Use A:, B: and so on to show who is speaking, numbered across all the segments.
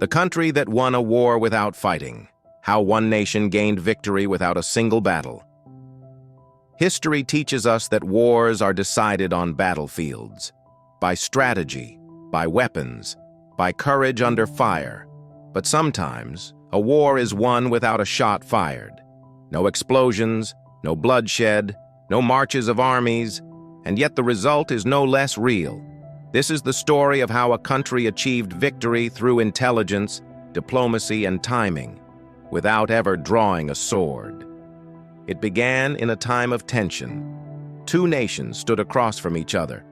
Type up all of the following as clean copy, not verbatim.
A: The country that won a war without fighting. How one nation gained victory without a single battle. History teaches us that wars are decided on battlefields, by strategy, by weapons, by courage under fire. But sometimes, a war is won without a shot fired. No explosions, no bloodshed, no marches of armies, and yet the result is no less real. This is the story of how a country achieved victory through intelligence, diplomacy, and timing, without ever drawing a sword. It began in a time of tension. Two nations stood across from each other.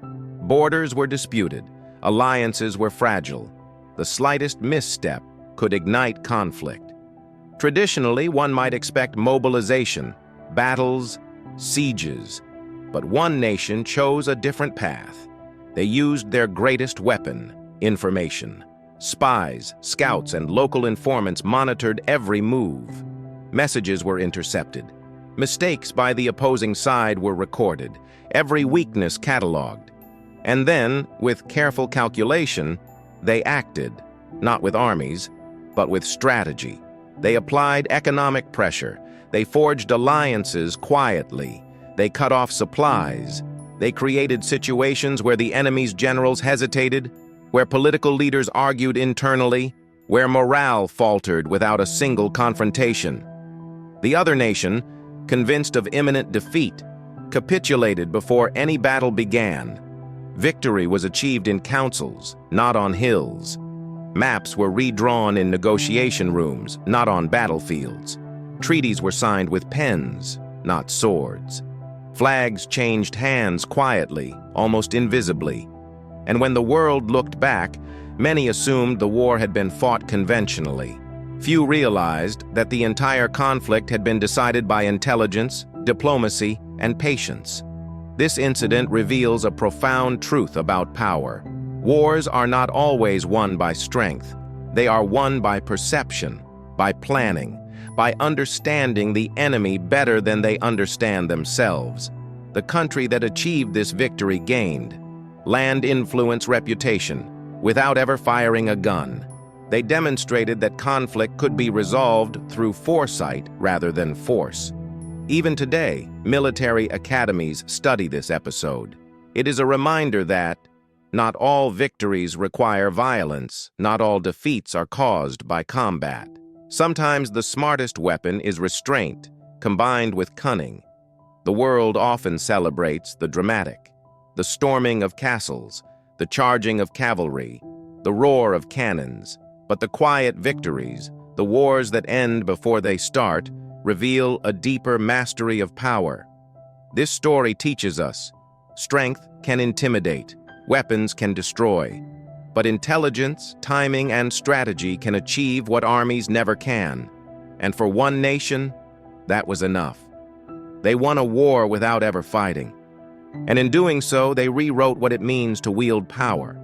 A: Borders were disputed. Alliances were fragile. The slightest misstep could ignite conflict. Traditionally, one might expect mobilization, battles, sieges. But one nation chose a different path. They used their greatest weapon, information. Spies, scouts, and local informants monitored every move. Messages were intercepted. Mistakes by the opposing side were recorded, every weakness cataloged. And then, with careful calculation, they acted, not with armies, but with strategy. They applied economic pressure. They forged alliances quietly. They cut off supplies. They created situations where the enemy's generals hesitated, where political leaders argued internally, where morale faltered without a single confrontation. The other nation, convinced of imminent defeat, capitulated before any battle began. Victory was achieved in councils, not on hills. Maps were redrawn in negotiation rooms, not on battlefields. Treaties were signed with pens, not swords. Flags changed hands quietly, almost invisibly. And when the world looked back, many assumed the war had been fought conventionally. Few realized that the entire conflict had been decided by intelligence, diplomacy, and patience. This incident reveals a profound truth about power. Wars are not always won by strength. They are won by perception, by planning, by understanding the enemy better than they understand themselves. The country that achieved this victory gained land influence, reputation, without ever firing a gun. They demonstrated that conflict could be resolved through foresight rather than force. Even today, military academies study this episode. It is a reminder that not all victories require violence, not all defeats are caused by combat. Sometimes the smartest weapon is restraint, combined with cunning. The world often celebrates the dramatic, the storming of castles, the charging of cavalry, the roar of cannons. But the quiet victories, the wars that end before they start, reveal a deeper mastery of power. This story teaches us, strength can intimidate, weapons can destroy. But intelligence, timing, and strategy can achieve what armies never can. And for one nation, that was enough. They won a war without ever fighting. And in doing so, they rewrote what it means to wield power.